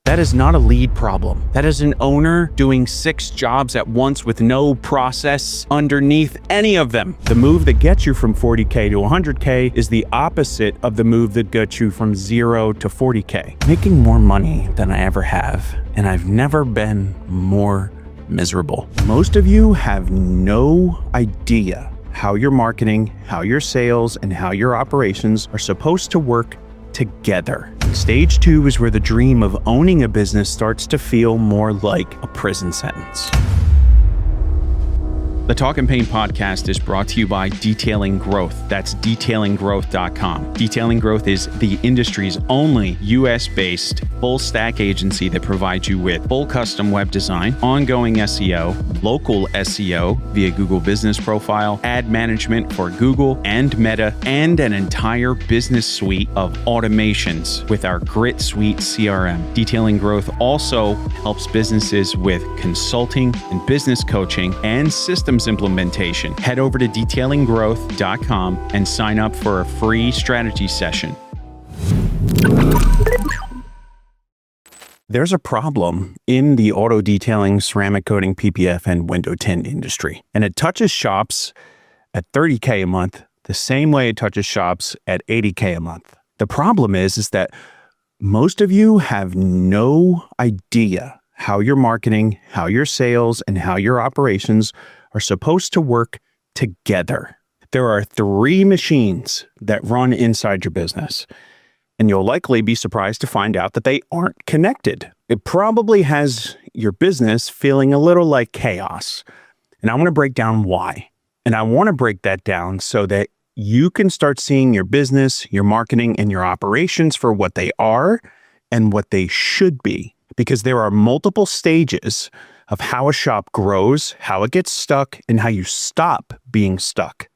That is not a lead problem. That is an owner doing 6 jobs at once with no process underneath any of them. The move that gets you from 40K to 100K is the opposite of the move that gets you from 0 to 40K. Making more money than I ever have, and I've never been more miserable. Most of you have no idea how your marketing, how your sales, and how your operations are supposed to work together. Stage 2 is where the dream of owning a business starts to feel more like a prison sentence. The Talk and Pain podcast is brought to you by Detailing Growth. That's detailinggrowth.com. Detailing Growth is the industry's only US-based full-stack agency that provides you with full custom web design, ongoing SEO, local SEO via Google Business Profile, ad management for Google and Meta, and an entire business suite of automations with our Grit Suite CRM. Detailing Growth also helps businesses with consulting and business coaching and systems implementation. Head over to detailinggrowth.com and sign up for a free strategy session. There's a problem in the auto detailing, ceramic coating, PPF, and window tint industry, and it touches shops at 30K a month the same way it touches shops at 80K a month. The problem is that most of you have no idea how your marketing, how your sales, and how your operations are supposed to work together. There are 3 machines that run inside your business, and you'll likely be surprised to find out that they aren't connected. It probably has your business feeling a little like chaos, and I want to break down why. And I want to break that down so that you can start seeing your business, your marketing, and your operations for what they are and what they should be, because there are multiple stages of how a shop grows, how it gets stuck, and how you stop being stuck.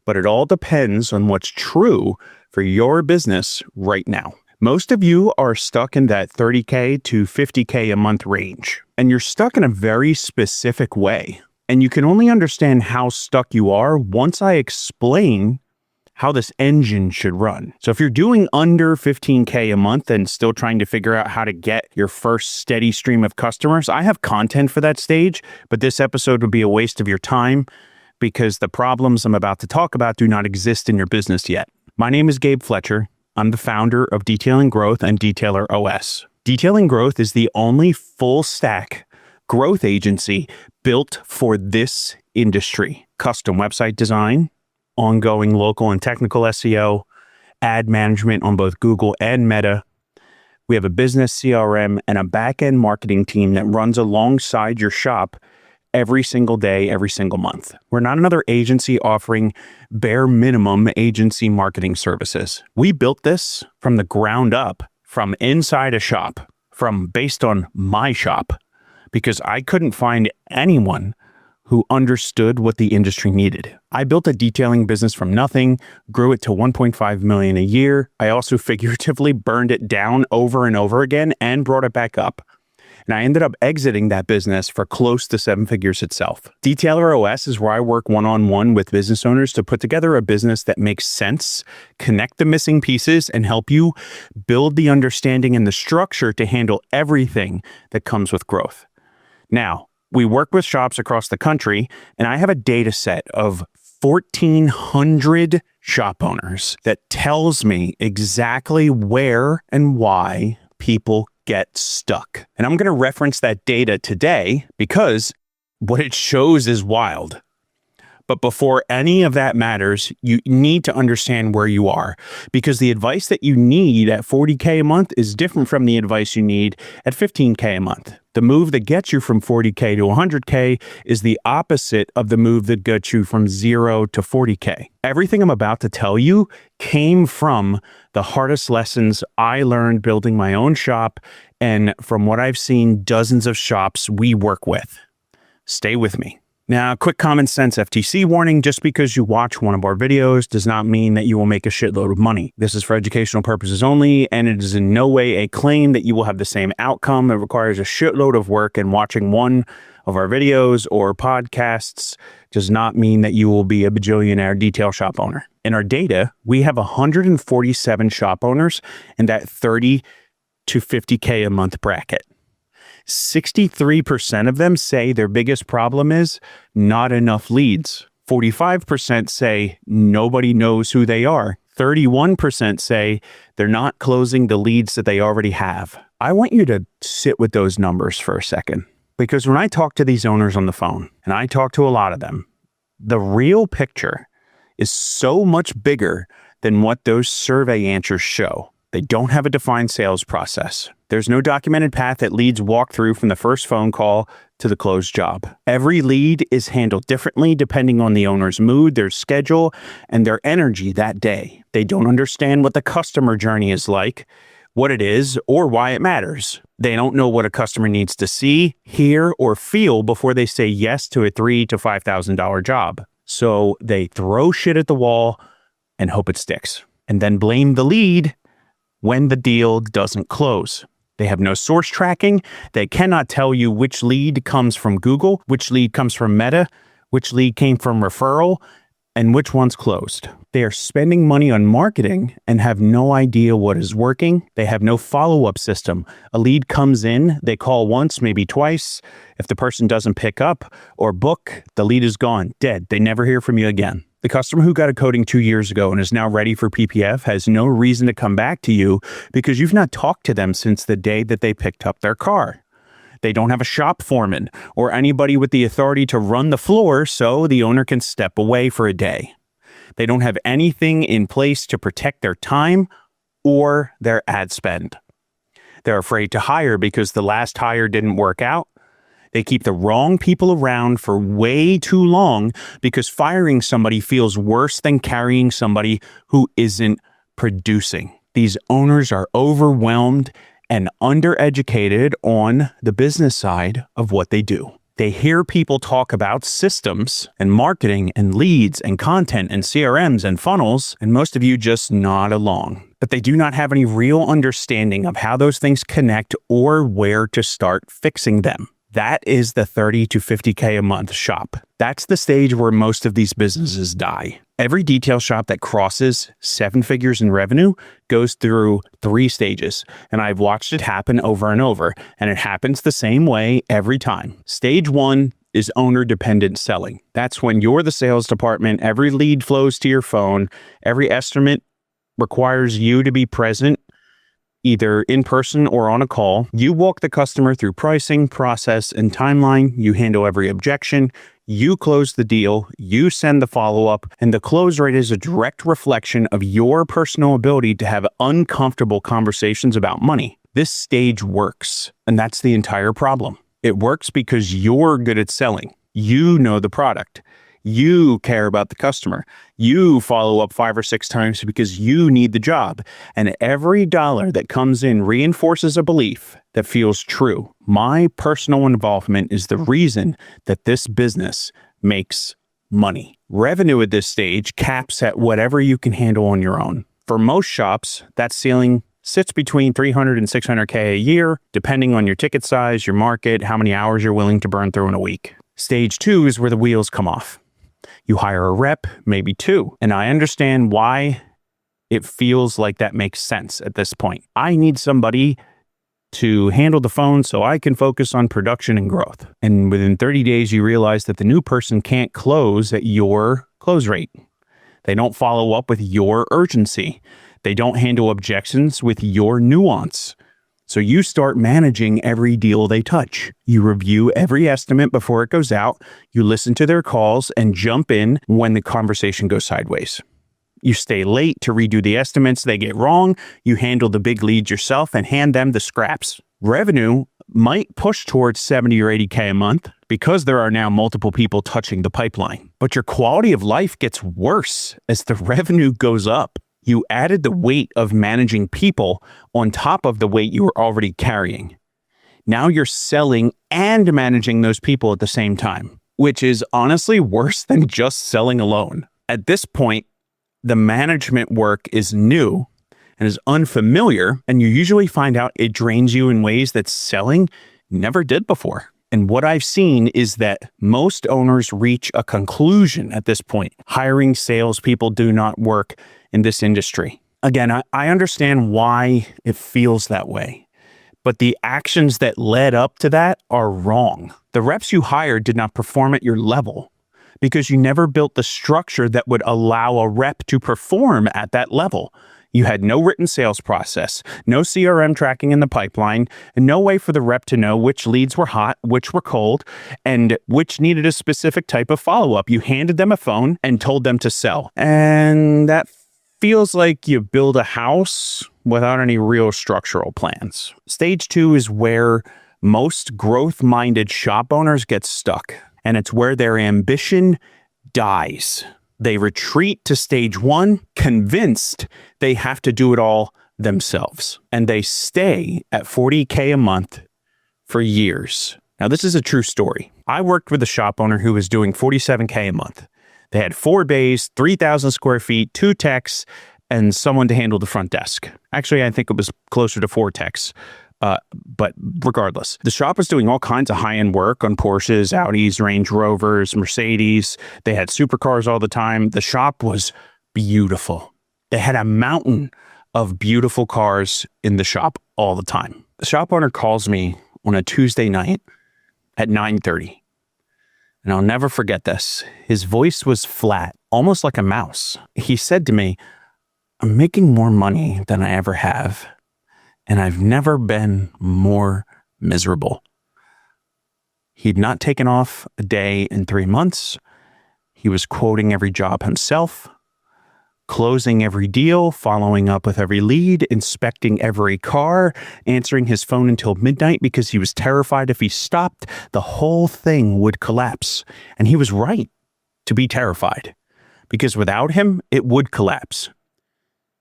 But it all depends on what's true for your business right now. Most of you are stuck in that 30K to 50K a month range, and you're stuck in a very specific way. And you can only understand how stuck you are once I explain how this engine should run. So if you're doing under 15K a month and still trying to figure out how to get your first steady stream of customers, I have content for that stage, but this episode would be a waste of your time because the problems I'm about to talk about do not exist in your business yet. My name is Gabe Fletcher. I'm the founder of Detailing Growth and Detailer OS. Detailing Growth is the only full stack growth agency built for this industry. Custom website design, ongoing local and technical SEO, ad management on both Google and Meta. We have a business CRM and a back-end marketing team that runs alongside your shop every single day, every single month. We're not another agency offering bare minimum agency marketing services. We built this from the ground up, from inside a shop, based on my shop, because I couldn't find anyone who understood what the industry needed. I built a detailing business from nothing, grew it to 1.5 million a year. I also figuratively burned it down over and over again and brought it back up. And I ended up exiting that business for close to 7 figures itself. Detailer OS is where I work one-on-one with business owners to put together a business that makes sense, connect the missing pieces, and help you build the understanding and the structure to handle everything that comes with growth. Now, we work with shops across the country, and I have a data set of 1,400 shop owners that tells me exactly where and why people get stuck. And I'm going to reference that data today because what it shows is wild. But before any of that matters, you need to understand where you are, because the advice that you need at 40K a month is different from the advice you need at 15K a month. The move that gets you from 40K to 100K is the opposite of the move that gets you from 0 to 40K. Everything I'm about to tell you came from the hardest lessons I learned building my own shop and from what I've seen dozens of shops we work with. Stay with me. Now, quick common sense FTC warning, just because you watch one of our videos does not mean that you will make a shitload of money. This is for educational purposes only, and it is in no way a claim that you will have the same outcome. It requires a shitload of work, and watching one of our videos or podcasts does not mean that you will be a bajillionaire detail shop owner. In our data, we have 147 shop owners in that 30 to 50K a month bracket. 63% of them say their biggest problem is not enough leads. 45% say nobody knows who they are. 31% say they're not closing the leads that they already have. I want you to sit with those numbers for a second, because when I talk to these owners on the phone, and I talk to a lot of them, the real picture is so much bigger than what those survey answers show. They don't have a defined sales process. There's no documented path that leads walk through from the first phone call to the closed job. Every lead is handled differently depending on the owner's mood, their schedule, and their energy that day. They don't understand what the customer journey is like, what it is, or why it matters. They don't know what a customer needs to see, hear, or feel before they say yes to a $3,000 to $5,000 job. So they throw shit at the wall and hope it sticks, and then blame the lead when the deal doesn't close. They have no source tracking. They cannot tell you which lead comes from Google, which lead comes from Meta, which lead came from referral, and which one's closed. They are spending money on marketing and have no idea what is working. They have no follow-up system. A lead comes in, they call once, maybe twice. If the person doesn't pick up or book, the lead is gone, dead. They never hear from you again. The customer who got a coating 2 years ago and is now ready for PPF has no reason to come back to you because you've not talked to them since the day that they picked up their car. They don't have a shop foreman or anybody with the authority to run the floor so the owner can step away for a day. They don't have anything in place to protect their time or their ad spend. They're afraid to hire because the last hire didn't work out. They keep the wrong people around for way too long because firing somebody feels worse than carrying somebody who isn't producing. These owners are overwhelmed and undereducated on the business side of what they do. They hear people talk about systems and marketing and leads and content and CRMs and funnels, and most of you just nod along. But they do not have any real understanding of how those things connect or where to start fixing them. That is the 30 to 50K a month shop. That's the stage where most of these businesses die. Every detail shop that crosses 7 figures in revenue goes through 3 stages, and I've watched it happen over and over, and it happens the same way every time. Stage 1 is owner-dependent selling. That's when you're the sales department, every lead flows to your phone, every estimate requires you to be present, either in person or on a call. You walk the customer through pricing, process, and timeline. You handle every objection. You close the deal. You send the follow-up. And the close rate is a direct reflection of your personal ability to have uncomfortable conversations about money. This stage works, and that's the entire problem. It works because you're good at selling. You know the product. You care about the customer. You follow up 5 or 6 times because you need the job. And every dollar that comes in reinforces a belief that feels true. My personal involvement is the reason that this business makes money. Revenue at this stage caps at whatever you can handle on your own. For most shops, that ceiling sits between $300 and $600K a year, depending on your ticket size, your market, how many hours you're willing to burn through in a week. Stage 2 is where the wheels come off. You hire a rep, maybe 2. And I understand why it feels like that makes sense at this point. I need somebody to handle the phone so I can focus on production and growth. And within 30 days, you realize that the new person can't close at your close rate. They don't follow up with your urgency. They don't handle objections with your nuance. So you start managing every deal they touch. You review every estimate before it goes out. You listen to their calls and jump in when the conversation goes sideways. You stay late to redo the estimates they get wrong. You handle the big leads yourself and hand them the scraps. Revenue might push towards 70 or 80K a month because there are now multiple people touching the pipeline. But your quality of life gets worse as the revenue goes up. You added the weight of managing people on top of the weight you were already carrying. Now you're selling and managing those people at the same time, which is honestly worse than just selling alone. At this point, the management work is new and is unfamiliar, and you usually find out it drains you in ways that selling never did before. And what I've seen is that most owners reach a conclusion at this point. Hiring salespeople do not work in this industry. Again, I understand why it feels that way. but the actions that led up to that are wrong. The reps you hired did not perform at your level because you never built the structure that would allow a rep to perform at that level. You had no written sales process, no CRM tracking in the pipeline, and no way for the rep to know which leads were hot, which were cold, and which needed a specific type of follow-up. You handed them a phone and told them to sell. And that feels like you build a house without any real structural plans. Stage 2 is where most growth-minded shop owners get stuck, and it's where their ambition dies. They retreat to stage 1, convinced they have to do it all themselves. And they stay at $40K a month for years. Now, this is a true story. I worked with a shop owner who was doing $47K a month. They had 4 bays, 3,000 square feet, 2 techs, and someone to handle the front desk. Actually, I think it was closer to 4 techs. But regardless, the shop was doing all kinds of high-end work on Porsches, Audis, Range Rovers, Mercedes. They had supercars all the time. The shop was beautiful. They had a mountain of beautiful cars in the shop all the time. The shop owner calls me on a Tuesday night at 9:30. And I'll never forget this. His voice was flat, almost like a mouse. He said to me, "I'm making more money than I ever have. And I've never been more miserable." He'd not taken off a day in 3 months. He was quoting every job himself, closing every deal, following up with every lead, inspecting every car, answering his phone until midnight because he was terrified if he stopped, the whole thing would collapse. And he was right to be terrified because without him, it would collapse.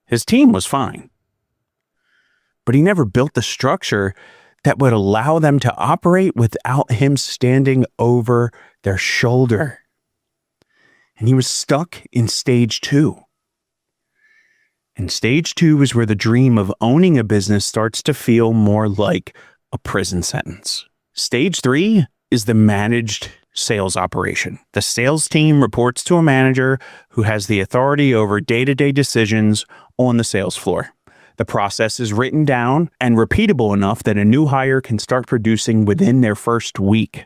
His team was fine, but he never built the structure that would allow them to operate without him standing over their shoulder. And he was stuck in stage 2. And stage 2 is where the dream of owning a business starts to feel more like a prison sentence. Stage 3 is the managed sales operation. The sales team reports to a manager who has the authority over day-to-day decisions on the sales floor. The process is written down and repeatable enough that a new hire can start producing within their first week.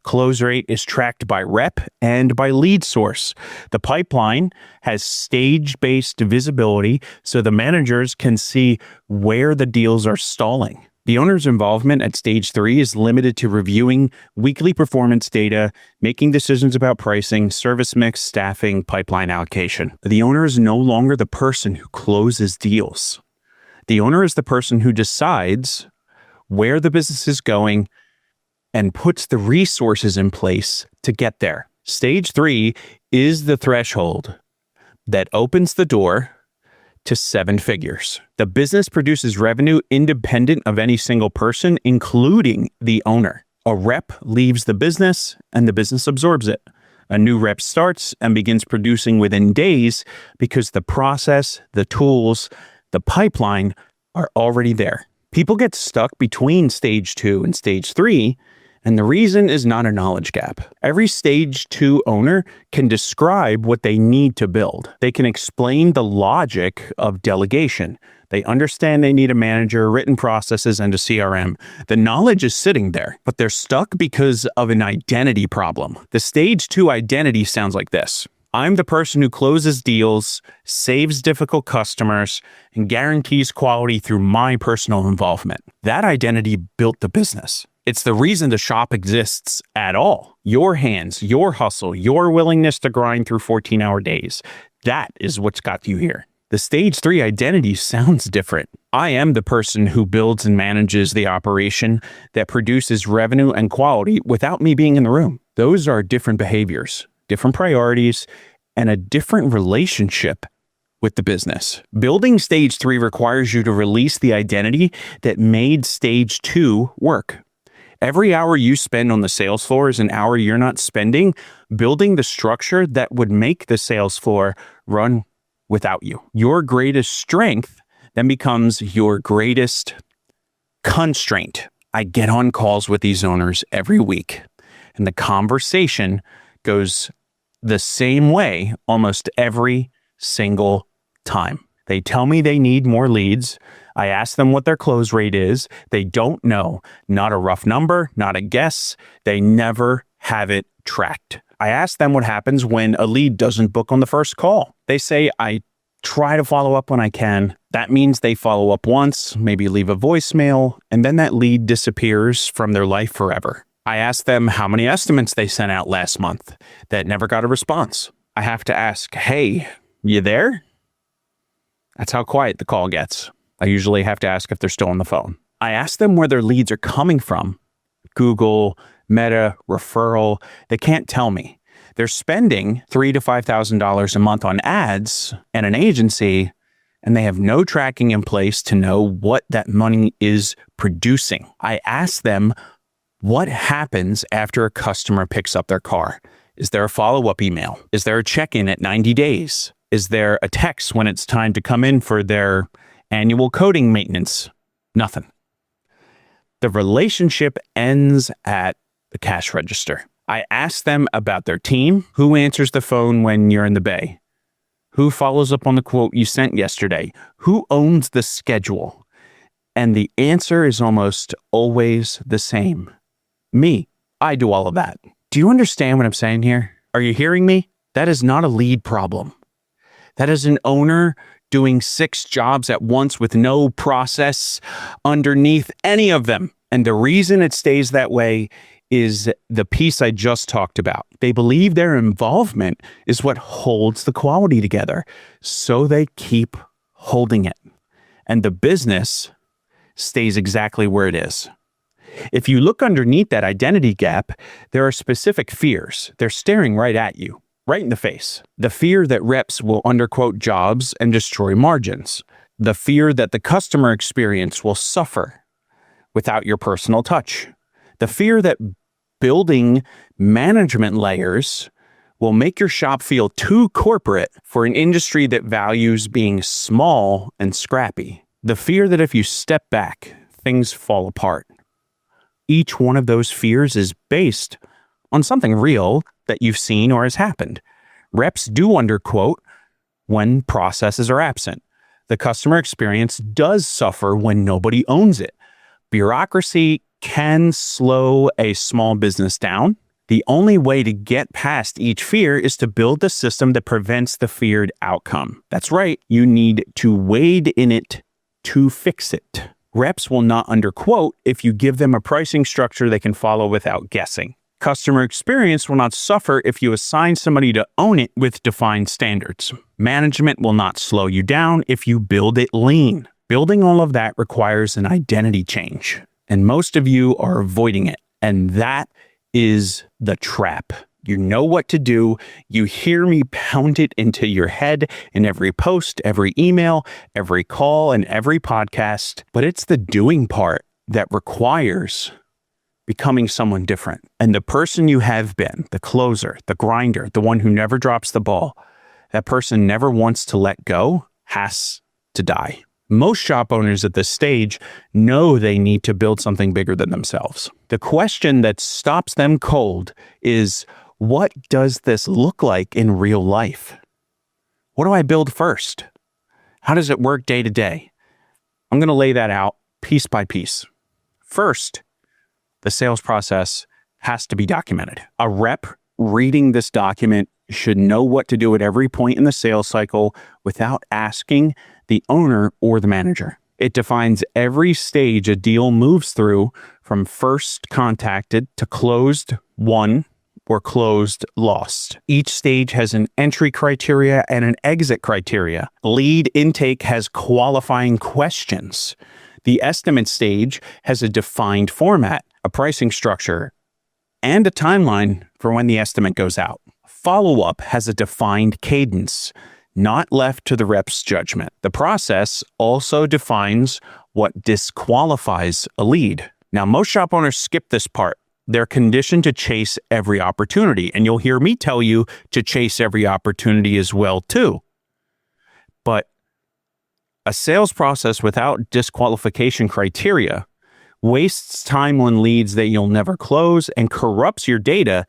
Close rate is tracked by rep and by lead source. The pipeline has stage-based visibility so the managers can see where the deals are stalling. The owner's involvement at stage 3 is limited to reviewing weekly performance data, making decisions about pricing, service mix, staffing, pipeline allocation. The owner is no longer the person who closes deals. The owner is the person who decides where the business is going and puts the resources in place to get there. Stage 3 is the threshold that opens the door to 7 figures. The business produces revenue independent of any single person, including the owner. A rep leaves the business and the business absorbs it. A new rep starts and begins producing within days because the process, the tools, the pipeline are already there. People get stuck between stage 2 and stage 3, and the reason is not a knowledge gap. Every stage 2 owner can describe what they need to build. They can explain the logic of delegation. They understand they need a manager, written processes, and a CRM. The knowledge is sitting there, but they're stuck because of an identity problem. The stage 2 identity sounds like this. I'm the person who closes deals, saves difficult customers, and guarantees quality through my personal involvement. That identity built the business. It's the reason the shop exists at all. Your hands, your hustle, your willingness to grind through 14-hour days. That is what's got you here. The stage 3 identity sounds different. I am the person who builds and manages the operation that produces revenue and quality without me being in the room. Those are different behaviors, different priorities, and a different relationship with the business. Building stage 3 requires you to release the identity that made stage 2 work. Every hour you spend on the sales floor is an hour you're not spending building the structure that would make the sales floor run without you. Your greatest strength then becomes your greatest constraint. I get on calls with these owners every week, and the conversation goes the same way almost every single time. They tell me they need more leads. I ask them what their close rate is. They don't know. Not a rough number, not a guess. They never have it tracked. I ask them what happens when a lead doesn't book on the first call. They say, I try to follow up when I can. That means they follow up once, maybe leave a voicemail, and then that lead disappears from their life forever. I ask them how many estimates they sent out last month that never got a response. I have to ask, hey, you there? That's how quiet the call gets. I usually have to ask if they're still on the phone. I ask them where their leads are coming from. Google, Meta, referral. They can't tell me. They're spending $3,000 to $5,000 a month on ads and an agency, and they have no tracking in place to know what that money is producing. I ask them, what happens after a customer picks up their car? Is there a follow-up email? Is there a check-in at 90 days? Is there a text when it's time to come in for their annual coding maintenance? Nothing. The relationship ends at the cash register. I ask them about their team. Who answers the phone when you're in the bay? Who follows up on the quote you sent yesterday? Who owns the schedule? And the answer is almost always the same. Me. I do all of that. Do you understand what I'm saying here? Are you hearing me? That is not a lead problem. That is an owner doing 6 jobs at once with no process underneath any of them. And the reason it stays that way is the piece I just talked about. They believe their involvement is what holds the quality together, so they keep holding it. And the business stays exactly where it is. If you look underneath that identity gap, there are specific fears. They're staring right at you, right in the face. The fear that reps will underquote jobs and destroy margins. The fear that the customer experience will suffer without your personal touch. The fear that building management layers will make your shop feel too corporate for an industry that values being small and scrappy. The fear that if you step back, things fall apart. Each one of those fears is based on something real that you've seen or has happened. Reps do underquote when processes are absent. The customer experience does suffer when nobody owns it. Bureaucracy can slow a small business down. The only way to get past each fear is to build the system that prevents the feared outcome. That's right, you need to wade in it to fix it. Reps will not underquote if you give them a pricing structure they can follow without guessing. Customer experience will not suffer if you assign somebody to own it with defined standards. Management will not slow you down if you build it lean. Building all of that requires an identity change, and most of you are avoiding it, and that is the trap. You know what to do. You hear me pound it into your head in every post, every email, every call, and every podcast. But it's the doing part that requires becoming someone different. And the person you have been, the closer, the grinder, the one who never drops the ball, that person never wants to let go, has to die. Most shop owners at this stage know they need to build something bigger than themselves. The question that stops them cold is, what does this look like in real life? What do I build first? How does it work day to day? I'm going to lay that out piece by piece. First, the sales process has to be documented. A rep reading this document should know what to do at every point in the sales cycle without asking the owner or the manager. It defines every stage a deal moves through, from first contacted to closed won or closed lost. Each stage has an entry criteria and an exit criteria. Lead intake has qualifying questions. The estimate stage has a defined format, a pricing structure, and a timeline for when the estimate goes out. Follow-up has a defined cadence, not left to the rep's judgment. The process also defines what disqualifies a lead. Now, most shop owners skip this part. They're conditioned to chase every opportunity, and you'll hear me tell you to chase every opportunity as well, too. But a sales process without disqualification criteria wastes time on leads that you'll never close and corrupts your data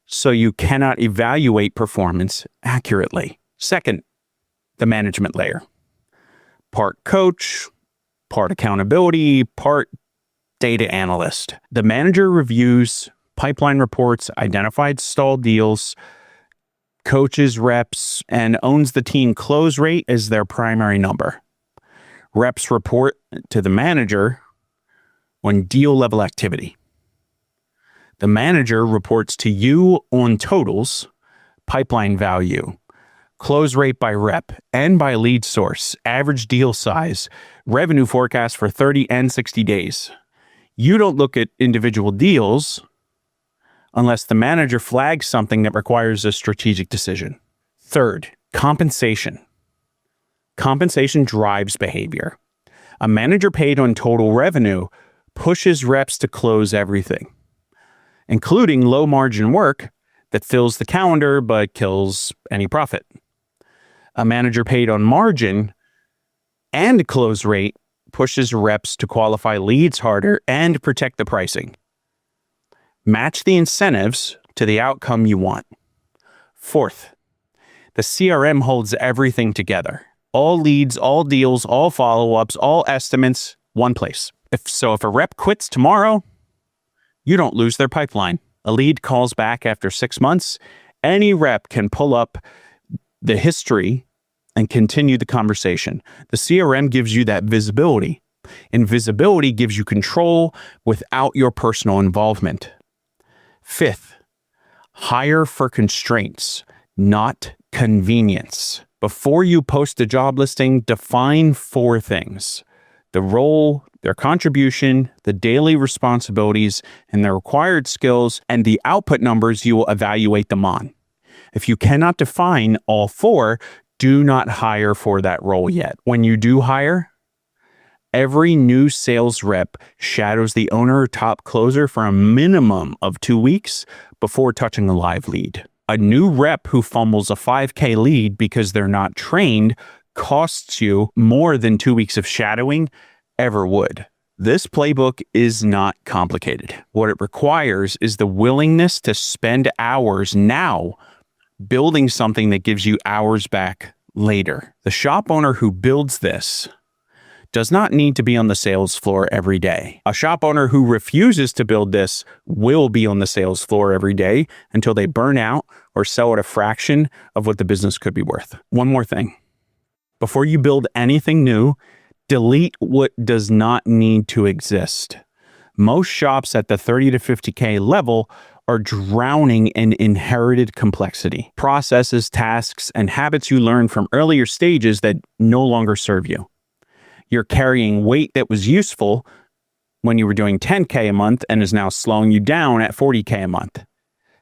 so you cannot evaluate performance accurately. Second, the management layer. Part coach, part accountability, part data analyst. The manager reviews pipeline reports, identified stalled deals, coaches reps, and owns the team close rate as their primary number. Reps report to the manager on deal level activity. The manager reports to you on totals, pipeline value, close rate by rep and by lead source, average deal size, revenue forecast for 30 and 60 days. You don't look at individual deals unless the manager flags something that requires a strategic decision. Third, compensation. Compensation drives behavior. A manager paid on total revenue pushes reps to close everything, including low margin work that fills the calendar but kills any profit. A manager paid on margin and close rate pushes reps to qualify leads harder and protect the pricing. Match the incentives to the outcome you want. Fourth, the CRM holds everything together. All leads, all deals, all follow-ups, all estimates, one place. If a rep quits tomorrow, you don't lose their pipeline. A lead calls back after 6 months, any rep can pull up the history and continue the conversation. The CRM gives you that visibility, and visibility gives you control without your personal involvement. Fifth, hire for constraints, not convenience. Before you post a job listing, define 4 things: the role, their contribution, the daily responsibilities, and the required skills, and the output numbers you will evaluate them on. If you cannot define all 4, do not hire for that role yet. When you do hire, every new sales rep shadows the owner or top closer for a minimum of 2 weeks before touching a live lead. A new rep who fumbles a 5K lead because they're not trained costs you more than 2 weeks of shadowing ever would. This playbook is not complicated. What it requires is the willingness to spend hours now building something that gives you hours back later. The shop owner who builds this does not need to be on the sales floor every day. A shop owner who refuses to build this will be on the sales floor every day until they burn out or sell at a fraction of what the business could be worth. One more thing. Before you build anything new, delete what does not need to exist. Most shops at the 30 to 50K level are drowning in inherited complexity, processes, tasks, and habits you learned from earlier stages that no longer serve you. You're carrying weight that was useful when you were doing 10K a month and is now slowing you down at 40K a month.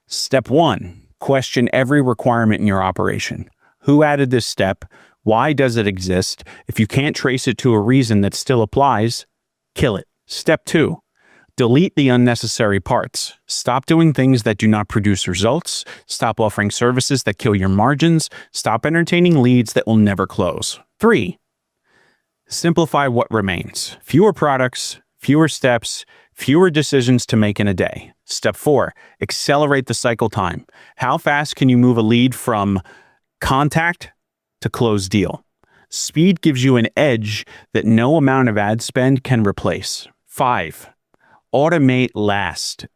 Step 1, question every requirement in your operation. Who added this step? Why does it exist? If you can't trace it to a reason that still applies, kill it. Step 2, delete the unnecessary parts. Stop doing things that do not produce results. Stop offering services that kill your margins. Stop entertaining leads that will never close. 3, simplify what remains. Fewer products, fewer steps, fewer decisions to make in a day. Step 4, accelerate the cycle time. How fast can you move a lead from contact to close deal? Speed gives you an edge that no amount of ad spend can replace. 5, automate last.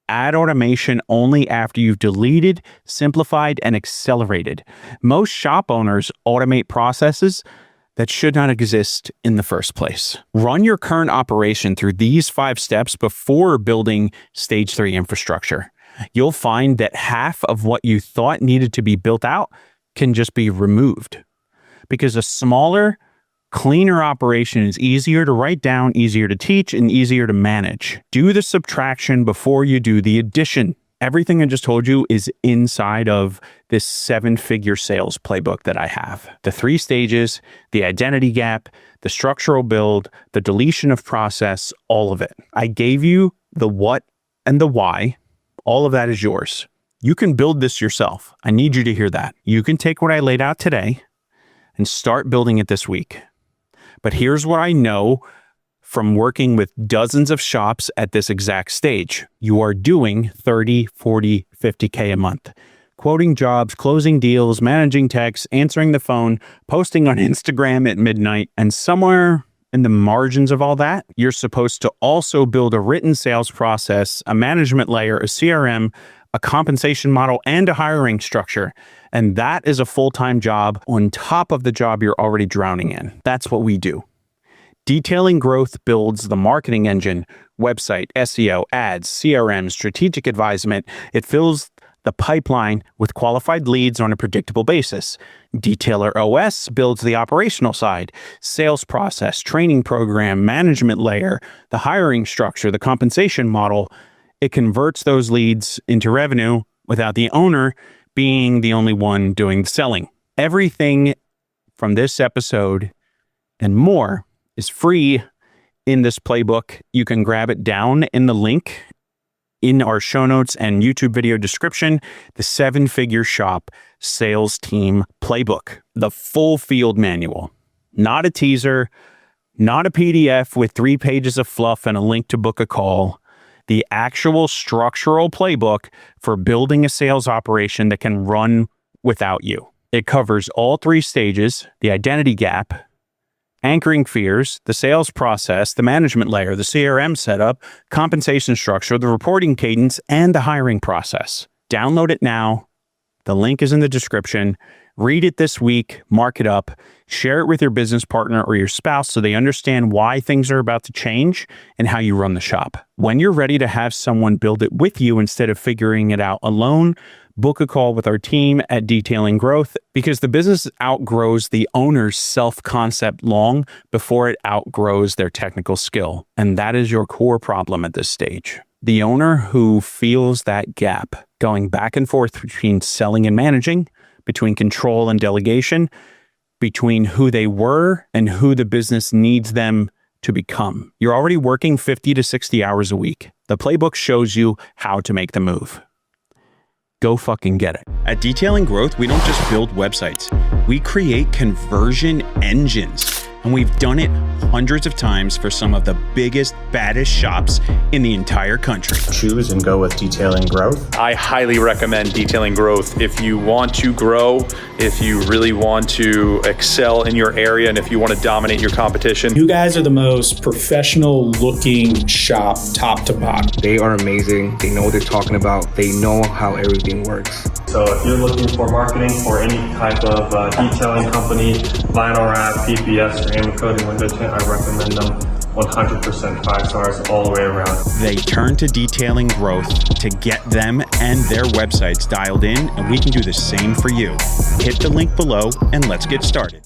Add automation only after you've deleted, simplified, and accelerated. Most shop owners automate processes that should not exist in the first place. Run your current operation through these 5 steps before building stage 3 infrastructure. You'll find that half of what you thought needed to be built out can just be removed, because a smaller, cleaner operation is easier to write down, easier to teach, and easier to manage. Do the subtraction before you do the addition. Everything I just told you is inside of this 7-figure sales playbook that I have. The 3 stages, the identity gap, the structural build, the deletion of process, all of it. I gave you the what and the why. All of that is yours. You can build this yourself. I need you to hear that. You can take what I laid out today and start building it this week. But here's what I know from working with dozens of shops at this exact stage. You are doing 30, 40, 50K a month. Quoting jobs, closing deals, managing texts, answering the phone, posting on Instagram at midnight, and somewhere and the margins of all that, you're supposed to also build a written sales process, a management layer, a CRM, a compensation model, and a hiring structure. And that is a full-time job on top of the job you're already drowning in. That's what we do. Detailing Growth builds the marketing engine, website, SEO, ads, CRM, strategic advisement. It fills the pipeline with qualified leads on a predictable basis. Detailer OS builds the operational side, sales process, training program, management layer, the hiring structure, the compensation model. It converts those leads into revenue without the owner being the only one doing the selling. Everything from this episode and more is free in this playbook. You can grab it down in the link in our show notes and YouTube video description, the 7-Figure Shop Sales Team Playbook, the full field manual, not a teaser, not a PDF with 3 pages of fluff and a link to book a call, the actual structural playbook for building a sales operation that can run without you. It covers all 3 stages, the identity gap, anchoring fears, the sales process, the management layer, the CRM setup, compensation structure, the reporting cadence, and the hiring process. Download it now. The link is in the description. Read it this week, mark it up, share it with your business partner or your spouse so they understand why things are about to change and how you run the shop. When you're ready to have someone build it with you instead of figuring it out alone, book a call with our team at Detailing Growth, because the business outgrows the owner's self-concept long before it outgrows their technical skill. And that is your core problem at this stage. The owner who feels that gap going back and forth between selling and managing, between control and delegation, between who they were and who the business needs them to become. You're already working 50 to 60 hours a week. The playbook shows you how to make the move. Go fucking get it. At Detailing Growth, we don't just build websites. We create conversion engines. And we've done it hundreds of times for some of the biggest, baddest shops in the entire country. Choose and go with Detailing Growth. I highly recommend Detailing Growth if you want to grow, if you really want to excel in your area, and if you want to dominate your competition. You guys are the most professional looking shop, top to bottom. They are amazing. They know what they're talking about. They know how everything works. So if you're looking for marketing for any type of detailing company, vinyl wrap, PPF, ceramic coating, window tint, I recommend them 100% 5 stars all the way around. They turn to Detailing Growth to get them and their websites dialed in, and we can do the same for you. Hit the link below and let's get started.